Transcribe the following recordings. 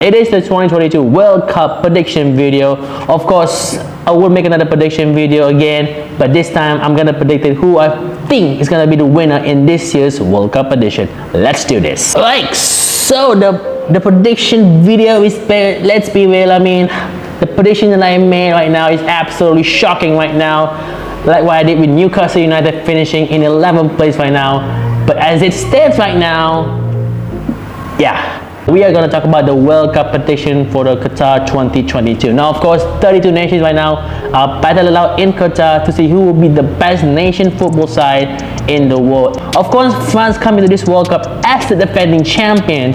It is the 2022 World Cup prediction video. Of course, I will make another prediction video again, but this time I'm gonna predict who I think is gonna be the winner in this year's World Cup edition. Let's do this. Like, so the prediction video is, let's be real, I mean, the prediction that I made right now is absolutely shocking right now. Like what I did with Newcastle United finishing in 11th place right now. But as it stands right now, yeah, we are going to talk about the World Cup prediction for the Qatar 2022. Now, of course, 32 nations right now are battling out in Qatar to see who will be the best nation football side in the world. Of course, France coming to this World Cup as the defending champion.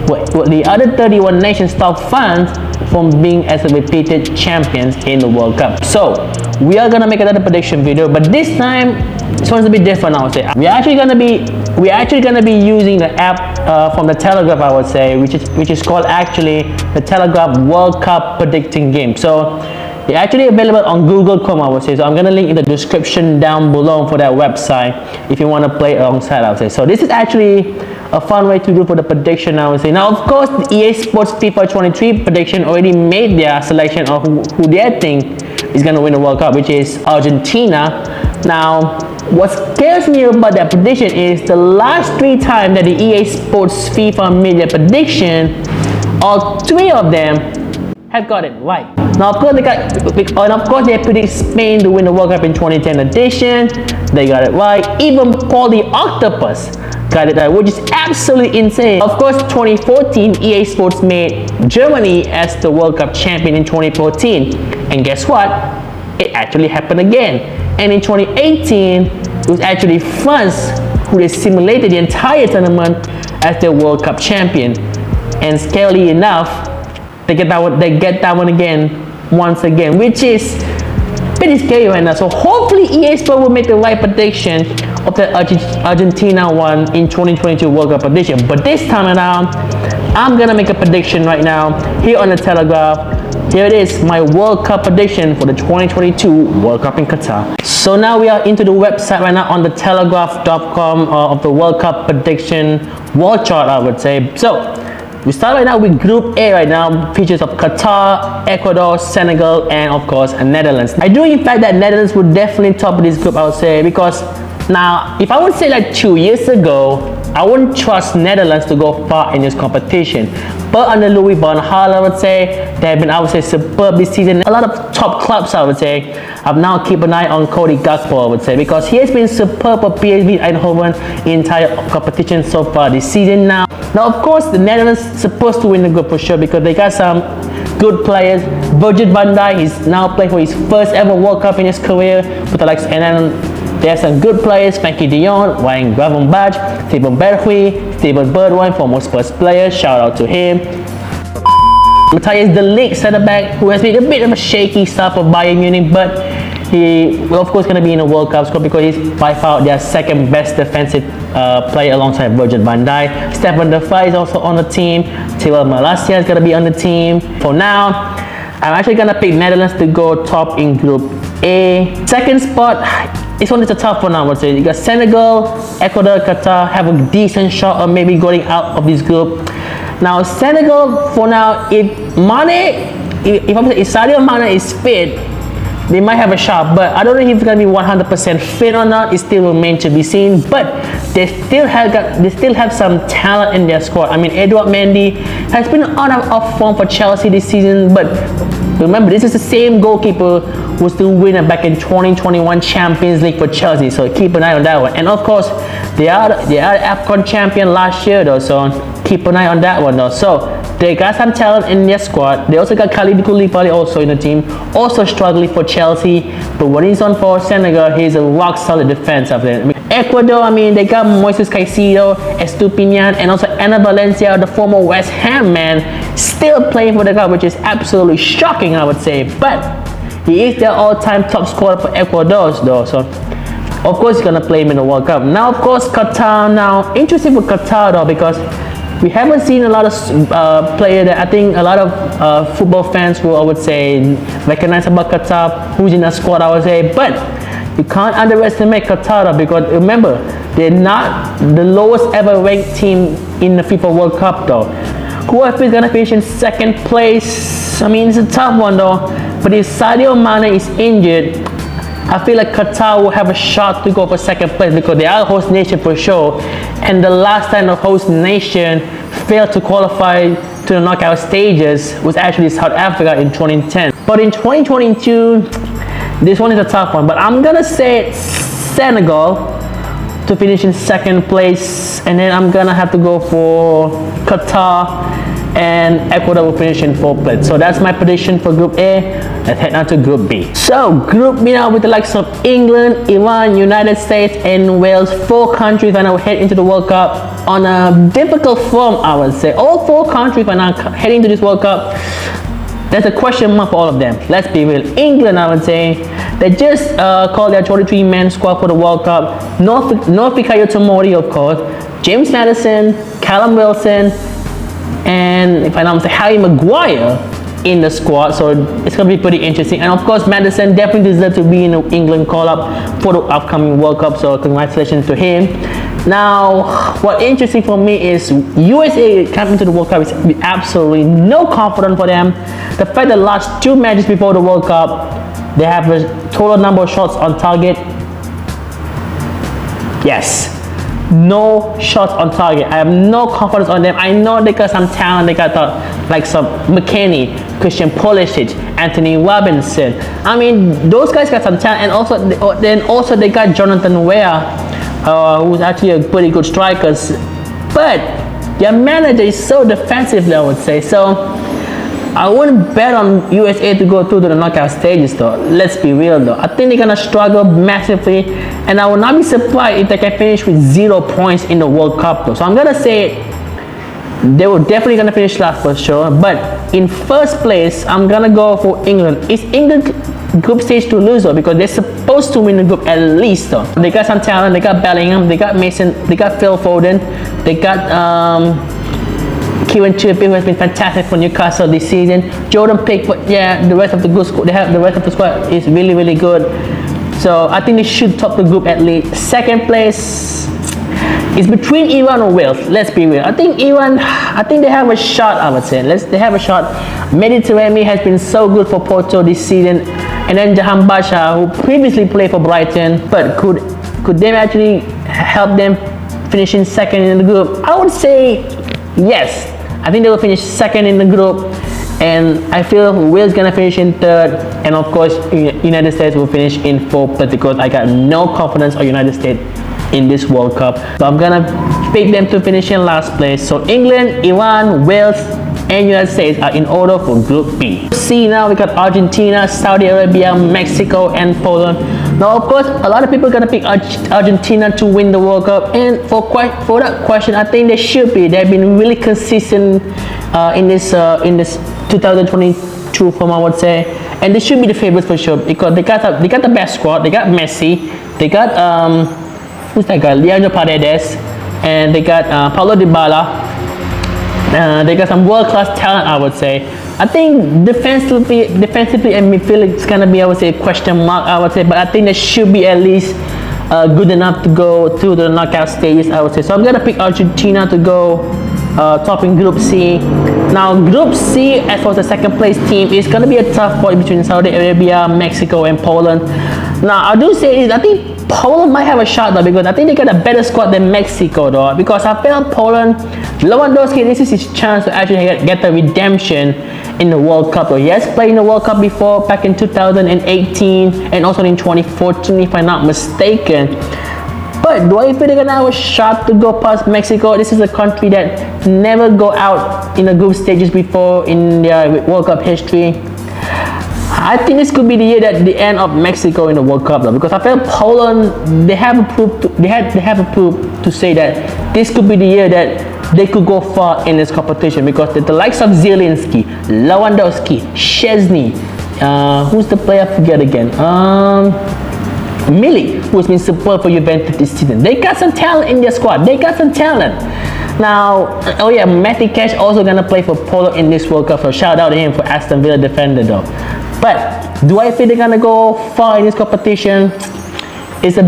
What the other 31 nations stop France from being as a repeated champions in the World Cup. So, we are going to make another prediction video, but this time, it's going to be different, I would say. We're actually going to be using the app from the Telegraph, I would say, which is called actually the Telegraph World Cup predicting game. So it's actually available on Google Chrome, I would say. So I'm going to link in the description down below for that website if you want to play alongside, I would say. So this is actually a fun way to do for the prediction, I would say. Now, of course, the EA Sports FIFA 23 prediction already made their selection of who they think is going to win the World Cup, which is Argentina. Now, what scares me about that prediction is the last 3 times that the EA Sports FIFA made their prediction, all 3 of them have got it right. Now, of course, they predict Spain to win the World Cup in 2010 edition. They got it right. Even Paul the Octopus got it right, which is absolutely insane. Of course, 2014, EA Sports made Germany as the World Cup champion in 2014. And guess what? It actually happened again. And in 2018, it was actually France who they simulated the entire tournament as the World Cup champion. And scarily enough, they get that one again, once again, which is pretty scary right now. So hopefully EA Sports will make the right prediction of the Argentina one in 2022 World Cup prediction. But this time around, I'm gonna make a prediction right now here on the Telegraph. Here it is, my World Cup prediction for the 2022 World Cup in Qatar. So now we are into the website right now on the telegraph.com of the World Cup prediction wall chart, I would say. So we start right now with Group A right now, features of Qatar, Ecuador, Senegal, and of course Netherlands. I do in fact that Netherlands would definitely top this group, I would say, because now if I would say like 2 years ago, I wouldn't trust Netherlands to go far in this competition. But under Louis van Gaal, I would say, they have been, I would say, superb this season. A lot of top clubs, I would say, have now keep an eye on Cody Gakpo, I would say, because he has been superb for PSV Eindhoven in entire competition so far this season now. Now, of course, the Netherlands supposed to win the group for sure because they got some good players. Virgil van Dijk is now playing for his first ever World Cup in his career with the likes, and then there's some good players, Frankie de Jong, Ryan Gravenberch, Steven Bergwijn, Steven Bergwijn, former Spurs player, shout out to him. Matthias de Ligt, centre back, who has been a bit of a shaky start for Bayern Munich, but he will of course going to be in the World Cup squad because he's by far their second best defensive player alongside Virgil van Dijk. Stefan de Vrij is also on the team. Tyrell Malacia is going to be on the team. For now, I'm actually going to pick Netherlands to go top in Group A. Second spot, this one is a tough one, I would say. You got Senegal, Ecuador, Qatar have a decent shot of maybe going out of this group. Now, Senegal, for now, if Sadio Mane is fit, they might have a shot, but I don't know if he's going to be 100% fit or not. It still remains to be seen, but they still have some talent in their squad. I mean, Edouard Mendy has been on and off form for Chelsea this season, but remember, this is the same goalkeeper who was the winner back in 2021 Champions League for Chelsea, so keep an eye on that one. And of course, they are AFCON champion last year though, so keep an eye on that one though. So they got some talent in their squad. They also got Khalid Koulibaly also in the team, also struggling for Chelsea, but when he's on for Senegal, he's a rock solid defense of it. Ecuador, I mean, they got Moises Caicedo, Estupiñán, and also Ana Valencia, the former West Ham man, still playing for the club, which is absolutely shocking, I would say. But he is their all-time top scorer for Ecuador, though. So, of course, he's gonna play him in the World Cup. Now, of course, Qatar. Now, interesting for Qatar though, because we haven't seen a lot of players that I think a lot of football fans will, I would say, recognize about Qatar, who's in the squad, I would say. But you can't underestimate Qatar because remember, they're not the lowest ever ranked team in the FIFA World Cup though. Who I think is gonna finish in second place? I mean, it's a tough one though. But if Sadio Mane is injured, I feel like Qatar will have a shot to go for second place because they are a host nation for sure. And the last time the host nation failed to qualify to the knockout stages was actually South Africa in 2010. But in 2022, this one is a tough one. But I'm gonna say Senegal to finish in second place, and then I'm gonna have to go for Qatar, and Ecuador will finish in fourth place. So that's my prediction for Group A. Let's head on to Group B. So Group B now with the likes of England, Iran, United States, and Wales. 4 countries are now head into the World Cup on a difficult form, I would say. All 4 countries are now heading to this World Cup. There's a question mark for all of them. Let's be real. England, I would say, they just called their 23-man squad for the World Cup. North Fikayo Tomori, of course, James Maddison, Callum Wilson, and if I'm not mistaken, Harry Maguire in the squad. So it's going to be pretty interesting. And of course, Maddison definitely deserves to be in the England call-up for the upcoming World Cup. So congratulations to him. Now, what's interesting for me is USA coming to the World Cup is absolutely no confidence for them. The fact that the last 2 matches before the World Cup, they have a total number of shots on target. Yes, no shots on target. I have no confidence on them. I know they got some talent. They got like some McKennie, Christian Pulisic, Anthony Robinson. I mean, those guys got some talent, and also they got Jonathan Weah, who's actually a pretty good striker. But their manager is so defensive, I would say. So I wouldn't bet on USA to go through to the knockout stages though. Let's be real though. I think they're gonna struggle massively, and I will not be surprised if they can finish with 0 points in the World Cup though. So I'm gonna say they were definitely gonna finish last for sure. But in first place, I'm gonna go for England. Is England group stage to lose though? Because they're supposed to win the group at least though. They got some talent. They got Bellingham. They got Mason. They got Phil Foden. They got Kieran Trippier, who has been fantastic for Newcastle this season. Jordan Pickford, yeah, the rest of the good squad. They have the rest of the squad is really, really good. So I think they should top the group at least. Second place is between Iran or Wales. Let's be real. I think Iran. I think they have a shot. I would say. They have a shot. Mediterranean has been so good for Porto this season, and then Jahan Basha, who previously played for Brighton, but could they actually help them finishing second in the group? I would say yes. I think they will finish second in the group, and I feel Wales gonna finish in third, and of course United States will finish in fourth, because I got no confidence on United States in this World Cup. So I'm gonna pick them to finish in last place. So England, Iran, Wales, and United States are in order for Group B. C now we got Argentina, Saudi Arabia, Mexico, and Poland. Now of course a lot of people are gonna pick Argentina to win the World Cup, and for that question, I think they should be. They've been really consistent in this 2022 form, I would say, and they should be the favorites for sure, because they got the best squad. They got Messi. They got who's that guy? Leandro Paredes, and they got Paulo Dybala. They got some world-class talent, I would say. I think defensively and midfield it's gonna be, I would say, a question mark, I would say, but I think they should be at least good enough to go through the knockout stages, I would say. So I'm gonna pick Argentina to go topping Group C. Now Group C, as for the second place team, is gonna be a tough fight between Saudi Arabia, Mexico, and Poland. Now I do say this, I think Poland might have a shot though, because I think they got a better squad than Mexico though, because I feel Poland, Lewandowski, this is his chance to actually get the redemption in the World Cup though. He has played in the World Cup before, back in 2018 and also in 2014 if I'm not mistaken. But do I feel they're gonna have a shot to go past Mexico? This is a country that never go out in the group stages before in their World Cup history. I think this could be the year that the end of Mexico in the World Cup though, because I feel Poland, they have a proof to say that this could be the year that they could go far in this competition, because the likes of Zielinski, Lewandowski, Szczesny, who's the player I forget again? Milik, who's been superb for Juventus this season. They got some talent in their squad. They got some talent. Now, oh yeah, Matty Cash also gonna play for Poland in this World Cup, so shout out to him for Aston Villa defender though. But do I think they're gonna go far in this competition? It's a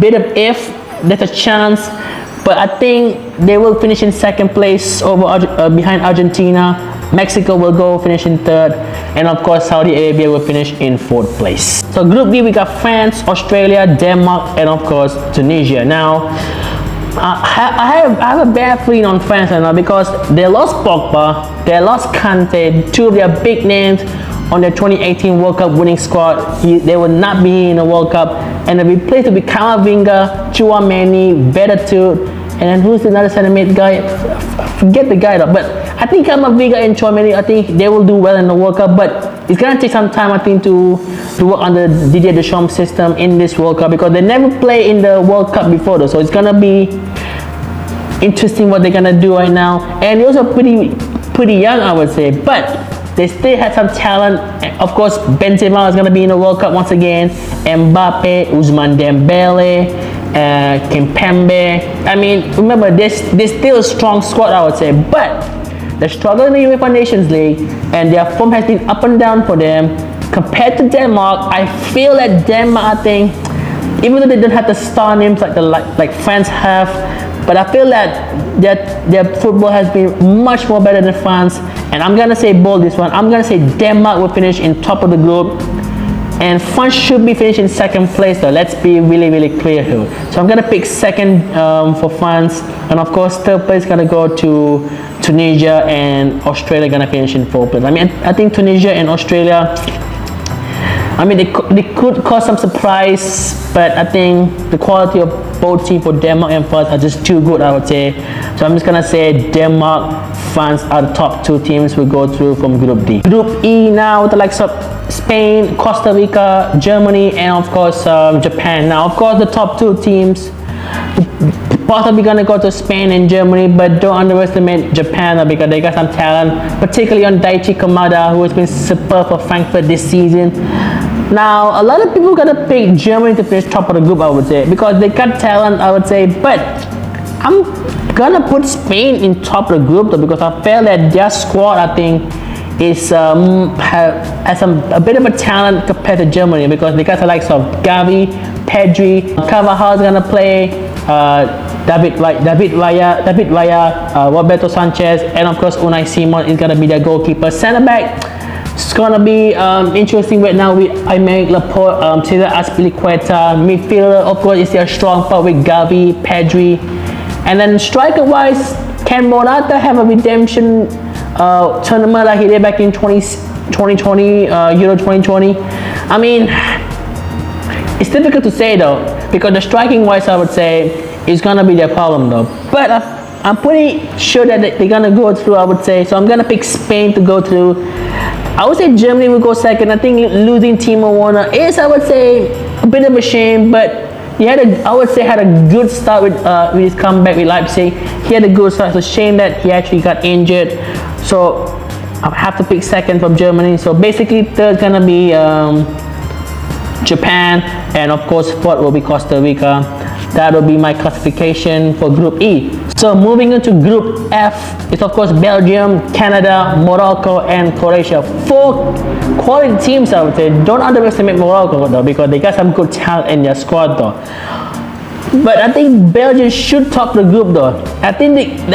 bit of if. There's a chance, but I think they will finish in second place behind Argentina. Mexico will go finish in third, and of course Saudi Arabia will finish in fourth place. So Group D, we got France, Australia, Denmark, and of course Tunisia. Now I have a bad feeling on France right now because they lost Pogba, they lost Kane, two of their big names on their 2018 World Cup winning squad. They will not be in the World Cup, and they'll be replaced with Camavinga, Chouameni, Veretout, and then who's another center mid guy? Forget the guy though, but I think Camavinga and Chouameni, I think they will do well in the World Cup, but it's gonna take some time, I think, to work on the Didier Deschamps system in this World Cup because they never play in the World Cup before though, so it's gonna be interesting what they're gonna do right now. And they're also pretty young, I would say, but they still have some talent. Of course, Benzema is gonna be in the World Cup once again. Mbappe, Ousmane Dembele, Kimpembe. I mean, remember, there's still a strong squad, I would say, but they're struggling in the UEFA Nations League, and their form has been up and down for them. Compared to Denmark, I feel that Denmark, I think, even though they don't have the star names like France have, but I feel that their football has been much more better than France. And I'm gonna say bold this one. I'm gonna say Denmark will finish in top of the group, and France should be finishing second place though. Let's be really clear here. So I'm gonna pick second for France, and of course third place gonna go to Tunisia, and Australia gonna finish in fourth place. I mean, I think Tunisia and Australia, I mean, they could cause some surprise, but I think the quality of both teams for Denmark and France are just too good, I would say. So I'm just gonna say Denmark, France are the top two teams will go through from Group D. Group E now with the likes of Spain, Costa Rica, Germany, and of course Japan. Now, of course, the top two teams possibly gonna go to Spain and Germany, but don't underestimate Japan because they got some talent, particularly on Daichi Kamada, who has been superb for Frankfurt this season. Now, a lot of people are gonna pick Germany to finish top of the group, I would say, because they got talent, I would say, but I'm gonna put Spain in top of the group though, because I feel that their squad, I think, is has a bit of a talent compared to Germany, because they got the likes of Gavi, Pedri, Carvajal is gonna play, David Villa, Roberto Sanchez, and of course Unai Simon is gonna be their goalkeeper. Center back, it's gonna be interesting right now with Aymeric Laporte, Cesar Azpilicueta. Midfielder, of course, is their strong part with Gavi, Pedri, and then striker wise, can Morata have a redemption tournament like he did back in 2020, Euro 2020? I mean, it's difficult to say though, because the striking wise, I would say, is gonna be their problem though. But I'm pretty sure that they're gonna go through, I would say. So I'm gonna pick Spain to go through. I would say Germany will go second. I think losing Timo Werner is, I would say, a bit of a shame, but he had a good start with his comeback with Leipzig. He had a good start. It's a shame that he actually got injured. So I have to pick second from Germany. So basically, third gonna be Japan, and of course fourth will be Costa Rica. That will be my classification for Group E. So moving into Group F, it's of course Belgium, Canada, Morocco, and Croatia. Four quality teams, I would say. Don't underestimate Morocco though, because they got some good talent in their squad though. But I think Belgium should top the group though. I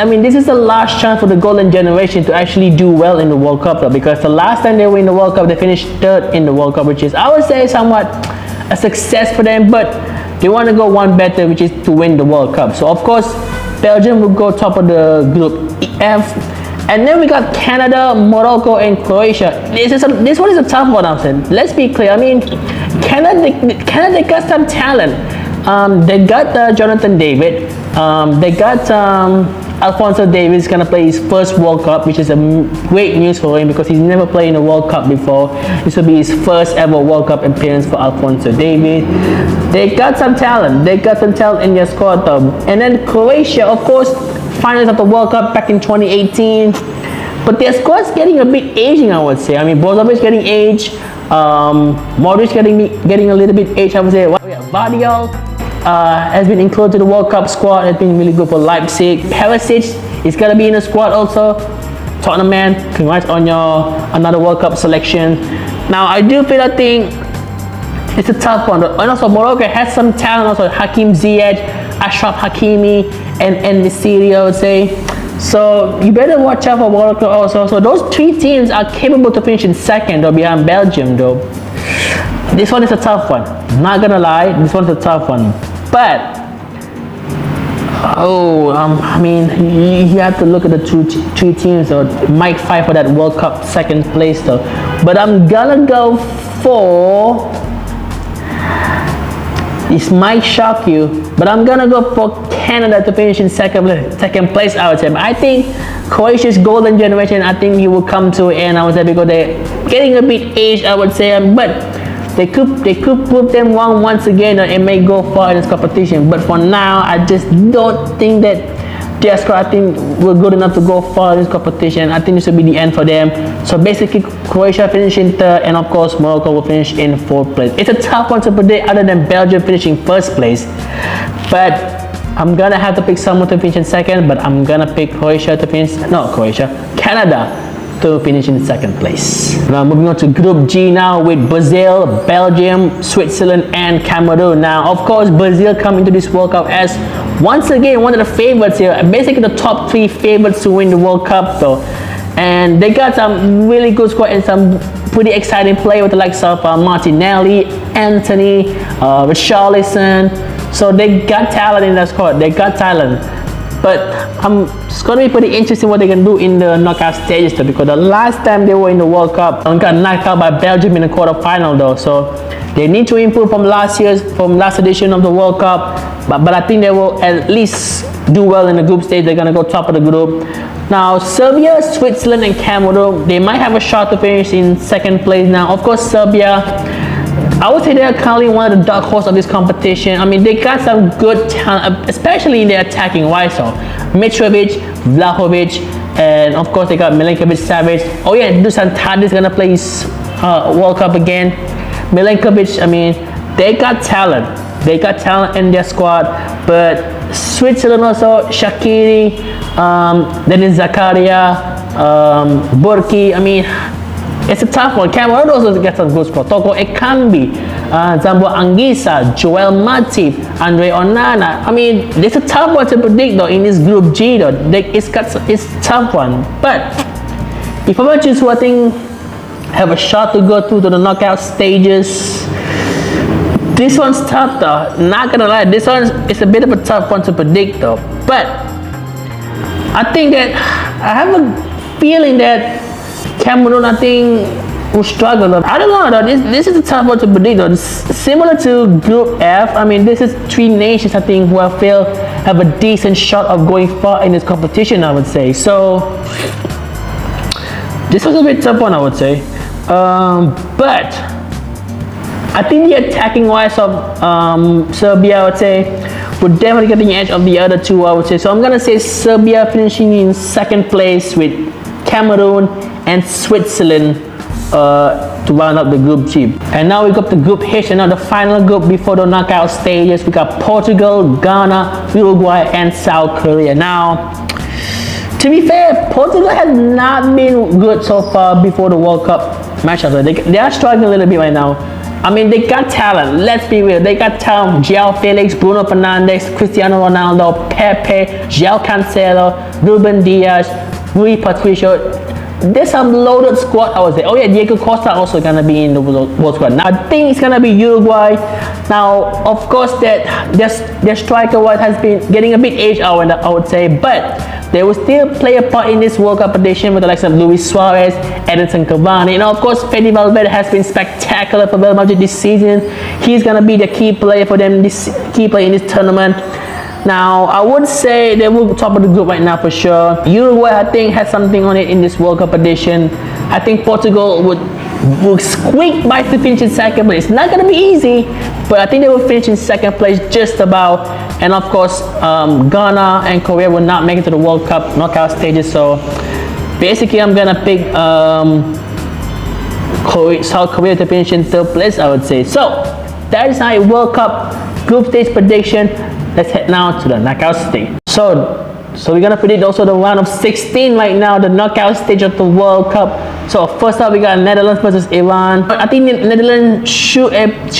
mean, this is the last chance for the golden generation to actually do well in the World Cup though, because the last time they were in the World Cup, they finished third in the World Cup, which is, I would say, somewhat a success for them, but they want to go one better, which is to win the World Cup. So of course, Belgium will go top of the Group F. And then we got Canada, Morocco, and Croatia. This one is a tough one, I'm saying. Let's be clear. I mean, Canada got some talent. They got Jonathan David. They got Alphonso Davies gonna play his first World Cup, which is a great news for him because he's never played in a World Cup before. This will be his first ever World Cup appearance for Alphonso Davies. They got some talent. They got some talent in their squad though. And then Croatia, of course, finals of the World Cup back in 2018. But their squad's getting a bit aging, I would say. I mean, Brozovic getting aged. Modric getting a little bit aged, I would say. Vardiol has been included to the World Cup squad. Has been really good for Leipzig. Pulisic is gonna be in the squad also. Tottenham man, congrats on your another World Cup selection. Now I think it's a tough one. And also Morocco has some talent. Also Hakim Ziyech, Ashraf Hakimi, and end the series, I would say. So you better watch out for World Cup also. So those three teams are capable to finish in second or behind Belgium though. This one is a tough one. Not gonna lie, this one's a tough one. But I mean, you have to look at the three teams though. Might fight for that World Cup second place though. But I'm gonna go for. This might shock you, but I'm gonna go for Canada to finish in second place, I would say. But I think Croatia's golden generation, I think he will come to an end, I would say, because they're getting a bit aged, I would say. But they could prove them wrong once again and may go far in this competition. But for now, I just don't think that their squad, I think, we're good enough to go far in this competition. I think this will be the end for them. So basically, Croatia finishing third, and of course, Morocco will finish in fourth place. It's a tough one to predict, other than Belgium finishing first place. But I'm gonna have to pick someone to finish in second. But I'm gonna pick Canada to finish in second place. Now moving on to Group G now with Brazil, Belgium, Switzerland, and Cameroon. Now, of course, Brazil come into this World Cup as once again one of the favorites here, basically the top three favorites to win the World Cup though. And they got some really good squad and some pretty exciting play with the likes of Martinelli, Anthony, Richarlison. So they got talent in that squad. They got talent. But it's going to be pretty interesting what they can do in the knockout stages though, because the last time they were in the World Cup, got knocked out by Belgium in the quarterfinal though. So they need to improve from last edition of the World Cup. But I think they will at least do well in the group stage. They're going to go top of the group. Now, Serbia, Switzerland, and Cameroon, they might have a shot to finish in second place. Now, of course, Serbia, I would say they're currently one of the dark horses of this competition. I mean, they got some good talent, especially in their attacking wise. So, Mitrovic, Vlahovic, and of course they got Milinkovic-Savic. Oh yeah, Dusan Tadic is gonna play his World Cup again. Milinkovic, I mean, they got talent. They got talent in their squad. But Switzerland also, Shaqiri, Denis Zakaria, Burki. I mean, it's a tough one. Cameroon also gets some good squad. Toko Ekambi, Zambo Anguissa, Joel Matip, Andre Onana. I mean, it's a tough one to predict though in this Group G though. It's a tough one. But if I were to choose who I think have a shot to go through to the knockout stages, this one's tough though. Not gonna lie, this one is a bit of a tough one to predict though. But I think that I have a feeling that Cameroon, I think, will struggle. I don't know though. This is a tough one to predict though. It's similar to Group F. I mean, this is three nations I think who I feel have a decent shot of going far in this competition, I would say. So this was a bit tough one, I would say. But I think the attacking wise of Serbia, I would say, would definitely get the edge of the other two, I would say. So I'm gonna say Serbia finishing in second place with Cameroon and Switzerland to round up the Group G. And now we got the Group H, and now the final group before the knockout stages. We got Portugal, Ghana, Uruguay, and South Korea. Now, to be fair, Portugal has not been good so far before the World Cup matchup. They are struggling a little bit right now. I mean, they got talent. Let's be real. They got talent. João Felix, Bruno Fernandes, Cristiano Ronaldo, Pepe, João Cancelo, Ruben Dias, Rui Patricio. There's some loaded squad, I would say. Oh yeah, Diego Costa also gonna be in the World Squad. Now I think it's gonna be Uruguay. Now, of course, that their striker has been getting a bit aged out, I would say, but they will still play a part in this World Cup edition with the likes of Luis Suarez, Edinson Cavani, and of course, Fede Valverde has been spectacular for Real Madrid this season. He's gonna be the key player for them, key player in this tournament. Now, I would say they will top of the group right now for sure. Uruguay, I think, has something on it in this World Cup edition. I think Portugal will squeak by to finish in second, but it's not going to be easy. But I think they will finish in second place just about. And of course, Ghana and Korea will not make it to the World Cup knockout stages. So basically, I'm going to pick South Korea to finish in third place, I would say. So that is my World Cup group stage prediction. Let's head now to the knockout stage. So we're gonna predict also the round of 16 right now, the knockout stage of the World Cup. So first up, we got Netherlands versus Iran. I think the Netherlands should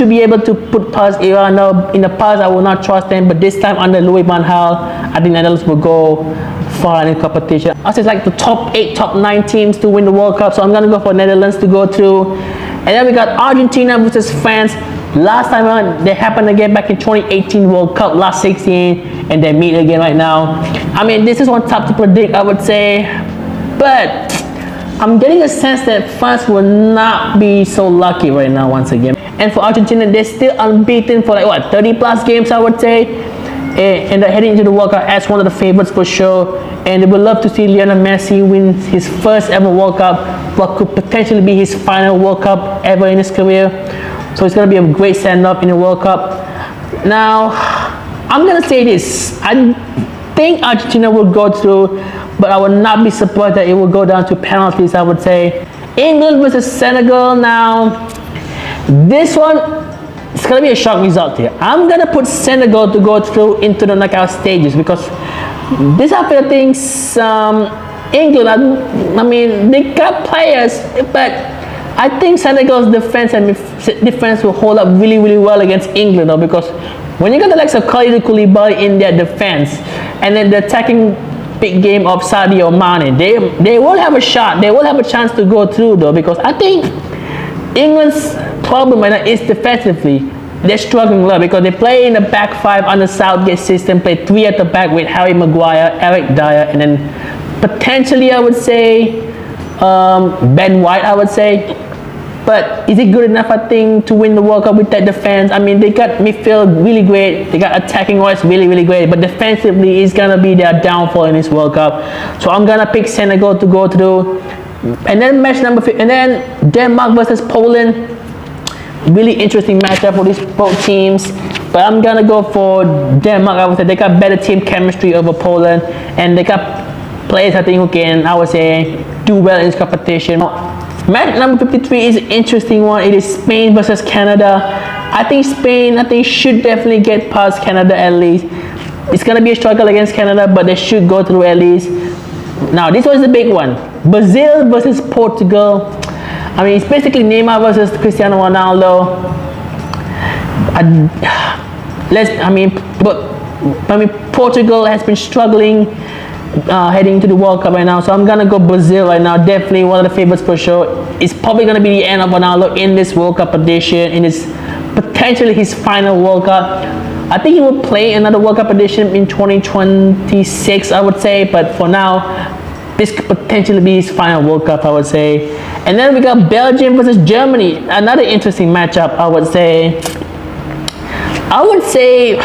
be able to put past Iran. Now, in the past, I will not trust them, but this time under Louis van Gaal, I think Netherlands will go far in the competition. I say it's like the top 8, top 9 teams to win the World Cup, so I'm gonna go for Netherlands to go through. And then we got Argentina versus France. Last time around, they happened again back in 2018 World Cup, last 16, and they meet again right now. I mean, this is one tough to predict, I would say, but I'm getting a sense that France will not be so lucky right now once again. And for Argentina, they're still unbeaten for like what, 30 plus games, I would say. And they're heading into the World Cup as one of the favorites for sure. And they would love to see Lionel Messi win his first ever World Cup, what could potentially be his final World Cup ever in his career. So it's going to be a great send-off in the World Cup. Now, I'm going to say this. I think Argentina will go through, but I would not be surprised that it will go down to penalties, I would say. England versus Senegal. Now, this one, it's going to be a shock result here. I'm going to put Senegal to go through into the knockout stages because these are the things, England, I mean, they got players, but I think Senegal's defense will hold up really, really well against England, though, because when you got the likes of Koulibaly in their defense, and then the attacking big game of Sadio Mane, they will have a shot. They will have a chance to go through, though, because I think England's problem right now is defensively. They're struggling a lot because they play in the back 5 under Southgate system, play 3 at the back with Harry Maguire, Eric Dyer, and then potentially I would say Ben White, I would say. But is it good enough, I think, to win the World Cup with that defense? I mean, they got midfield really great. They got attacking wise really, really great. But defensively, it's going to be their downfall in this World Cup. So I'm going to pick Senegal to go through. And then match number 5. And then Denmark versus Poland. Really interesting matchup for these both teams. But I'm going to go for Denmark. I would say they got better team chemistry over Poland. And they got players, I think, who can, I would say, do well in this competition. Match number 53 is an interesting one. It is Spain versus Canada. I think Spain, should definitely get past Canada at least. It's going to be a struggle against Canada, but they should go through at least. Now, this was the big one. Brazil versus Portugal. I mean, it's basically Neymar versus Cristiano Ronaldo. Portugal has been struggling heading to the World Cup right now, so I'm gonna go Brazil right now. Definitely one of the favorites for sure. It's probably gonna be the end of Ronaldo in this World Cup edition, in this potentially his final World Cup. I think he will play another World Cup edition in 2026, I would say, but for now, this could potentially be his final World Cup, I would say. And then we got Belgium versus Germany, another interesting matchup, I would say. I would say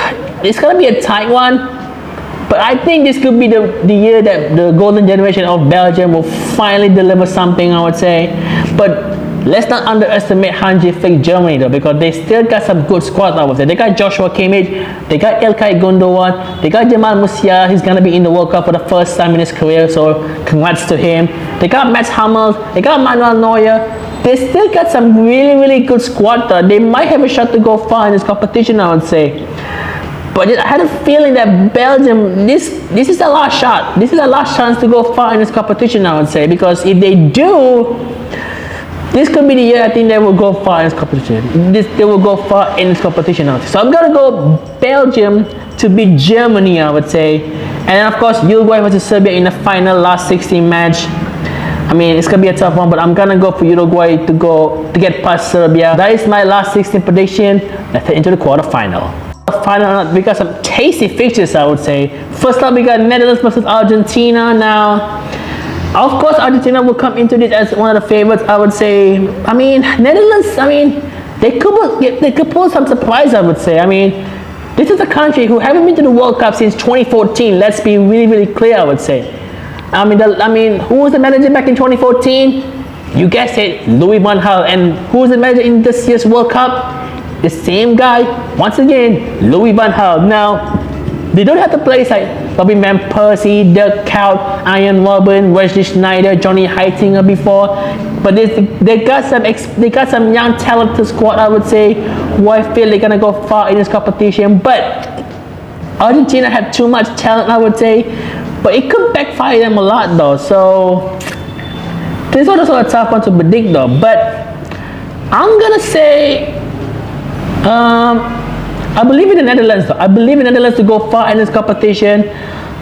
it's gonna be a tight one. But I think this could be the year that the golden generation of Belgium will finally deliver something, I would say. But let's not underestimate Hansi Flick Germany, though, because they still got some good squads, I would say. They got Joshua Kimmich, they got İlkay Gündoğan, they got Jamal Musiala. He's going to be in the World Cup for the first time in his career, so congrats to him. They got Mats Hummels, they got Manuel Neuer. They still got some really, really good squad, though. They might have a shot to go far in this competition, I would say. But I had a feeling that Belgium, this is a last shot. This is a last chance to go far in this competition, I would say. Because if they do, this could be the year I think they will go far in this competition. They will go far in this competition, I would say. So I'm going to go Belgium to beat Germany, I would say. And then, of course, Uruguay versus Serbia in the final last 16 match. I mean, it's going to be a tough one, but I'm going to go for Uruguay to get past Serbia. That is my last 16 prediction. Let's head into the quarterfinal. Final, we got some tasty fixtures, I would say. First up, we got Netherlands versus Argentina. Now, of course, Argentina will come into this as one of the favorites, I would say. I mean, Netherlands, they could pull some surprise, I would say. I mean, this is a country who haven't been to the World Cup since 2014. Let's be really, really clear, I would say. Who was the manager back in 2014? You guessed it, Louis van Gaal. And who was the manager in this year's World Cup? The same guy, once again, Louis van Gaal. Now, they don't have to play like Robin Van Persie, Dirk Kuyt, Ian Robben, Wesley Sneijder, Johnny Heitinga before, but they got some young talented squad, I would say, who I feel they're gonna go far in this competition. But Argentina have too much talent, I would say, but it could backfire them a lot though. So This one is also a tough one to predict though, but I'm gonna say I believe in the Netherlands though. I believe in the Netherlands to go far in this competition.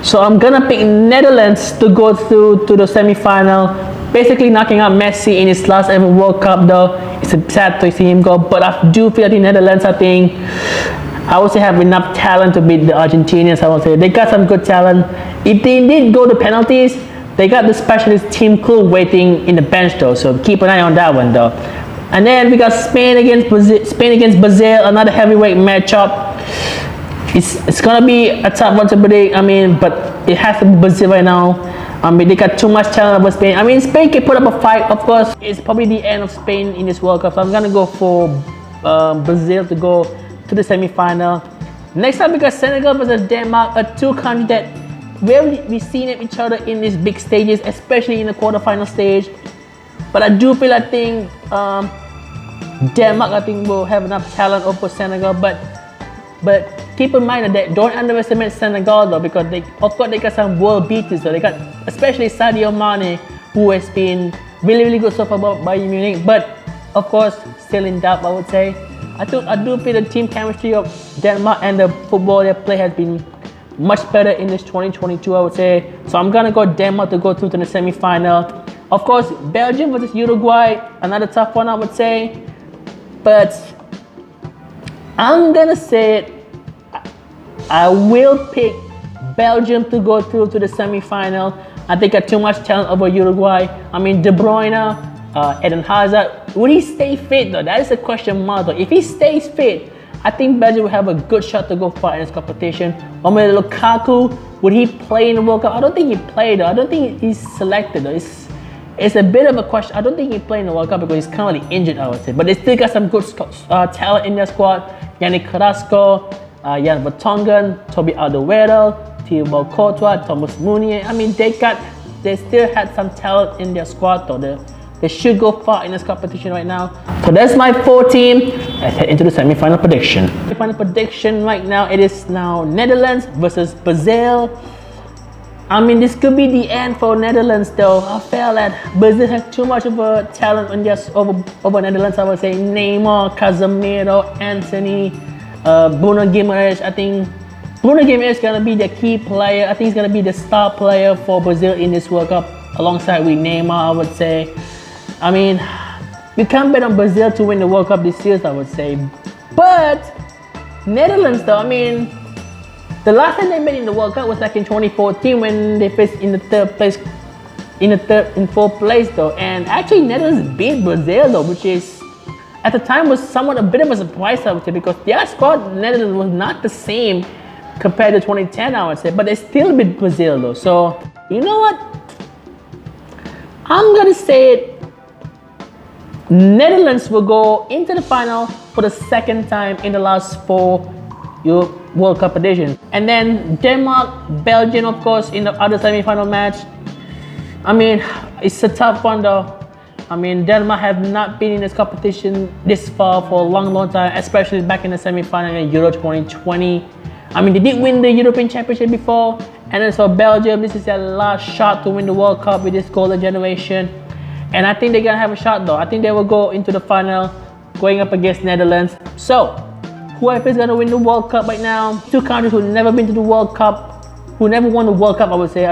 So I'm gonna pick Netherlands to go through to the semi-final, basically knocking out Messi in his last ever World Cup though. It's sad to see him go, but I do feel that the Netherlands, I would say, have enough talent to beat the Argentinians. I would say they got some good talent. If they did go to penalties, they got the specialist team crew waiting in the bench though, so keep an eye on that one though. And then we got Spain against Brazil, another heavyweight matchup. It's gonna be a tough one to predict. But it has to be Brazil right now. They got too much talent over Spain. Spain can put up a fight. Of course, it's probably the end of Spain in this World Cup. So I'm gonna go for Brazil to go to the semi-final. Next up, we got Senegal versus Denmark, a two countries that we've seen each other in these big stages, especially in the quarterfinal stage. But I do feel Denmark will have enough talent over Senegal. But keep in mind that don't underestimate Senegal though, because they got some world beaters though. They got especially Sadio Mane, who has been really good so far by Munich. But of course, still in doubt, I would say. I do feel the team chemistry of Denmark and the football they play has been much better in this 2022, I would say. So I'm gonna go Denmark to go through to the semi-final. Of course, Belgium versus Uruguay, another tough one, I would say. But I'm gonna say it. I will pick Belgium to go through to the semi-final. I think got too much talent over Uruguay. Debruyne, Eden Hazard. Would he stay fit though? That is a question mark though. If he stays fit, I think Belgium will have a good shot to go far in this competition. Lukaku, would he play in the World Cup? I don't think he played though. I don't think he's selected though. It's a bit of a question. I don't think he played in the World Cup because he's currently injured, I would say. But they still got some good talent in their squad. Yannick Carrasco, Jan Vertonghen, Toby Alderweireld, Thibaut Courtois, Thomas Meunier. They still had some talent in their squad though. They should go far in this competition right now. So that's my 4 team. Let's head into the semi-final prediction. Semi-final prediction right now, it is now Netherlands versus Brazil. This could be the end for Netherlands though. I feel that Brazil has too much of a talent on just over Netherlands. I would say Neymar, Casemiro, Anthony, Bruno Guimaraes. I think Bruno Guimaraes is gonna be the key player. I think he's gonna be the star player for Brazil in this World Cup, alongside with Neymar, I would say. You can't bet on Brazil to win the World Cup this year, I would say. But Netherlands though, the last time they met in the World Cup was like in 2014 when they faced in fourth place though. And actually Netherlands beat Brazil though, which is at the time was somewhat a bit of a surprise, I would say, because their squad Netherlands was not the same compared to 2010, I would say. But they still beat Brazil though. So you know what? I'm gonna say it. Netherlands will go into the final for the second time in the last 4 World Cup editions. And then Denmark, Belgium, of course, in the other semi-final match. It's a tough one though. Denmark have not been in this competition this far for a long time, especially back in the semi-final in Euro 2020. They did win the European Championship before. And then for Belgium, this is their last shot to win the World Cup with this golden generation. And I think they're gonna have a shot though. I think they will go into the final going up against Netherlands. So, whoever is gonna win the World Cup right now, 2 countries who've never been to the World Cup, who never won the World Cup, I would say.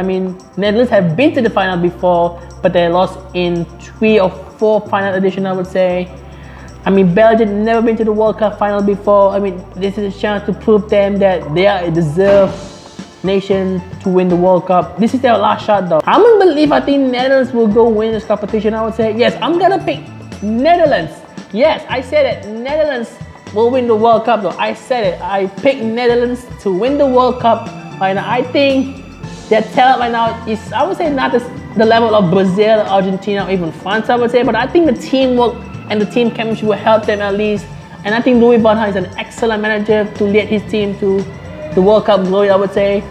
Netherlands have been to the final before, but they lost in 3 or 4 final editions, I would say. Belgium never been to the World Cup final before. This is a chance to prove them that they are a deserved nation to win the World Cup. This is their last shot though. I think Netherlands will go win this competition, I would say. Yes, I'm gonna pick Netherlands. Yes, I said it. Netherlands will win the World Cup though. I said it. I picked Netherlands to win the World Cup right now. I think their talent right now is, I would say, not the level of Brazil, Argentina, or even France, I would say. But I think the teamwork and the team chemistry will help them at least. And I think Louis van Gaal is an excellent manager to lead his team to the World Cup glory, I would say.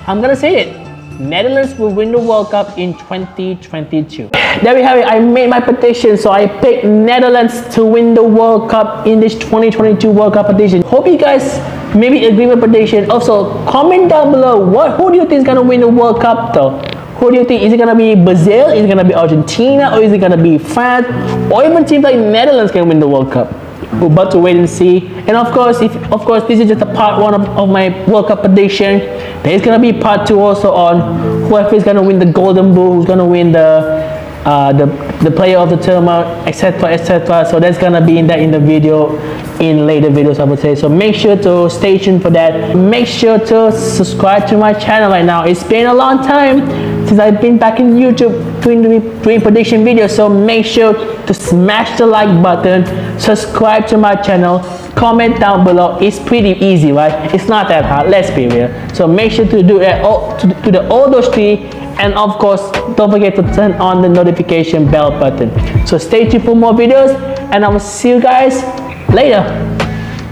I'm gonna say it. Netherlands will win the World Cup in 2022. There we have it. I made my prediction. So I picked Netherlands to win the World Cup in this 2022 World Cup edition. Hope you guys maybe agree with prediction. Also, comment down below who do you think is gonna win the World Cup though? Who do you think? Is it gonna be Brazil? Is it gonna be Argentina? Or is it gonna be France? Or even teams like Netherlands can win the World Cup? We're about to wait and see. And of course, this is just a part one of my World Cup prediction. There's gonna be part two also on whoever is gonna win the Golden Boot, who's gonna win the player of the tournament, etc., etc. So that's gonna be in the video, in later videos, I would say. So make sure to stay tuned for that. Make sure to subscribe to my channel right now. It's been a long time since I've been back in YouTube doing prediction videos. So make sure to smash the like button, subscribe to my channel, comment down below. It's pretty easy, right? It's not that hard, let's be real. So make sure to do that, all those three. And of course, don't forget to turn on the notification bell button. So stay tuned for more videos, and I will see you guys later.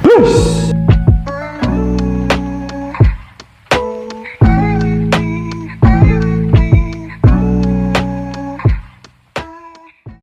Peace.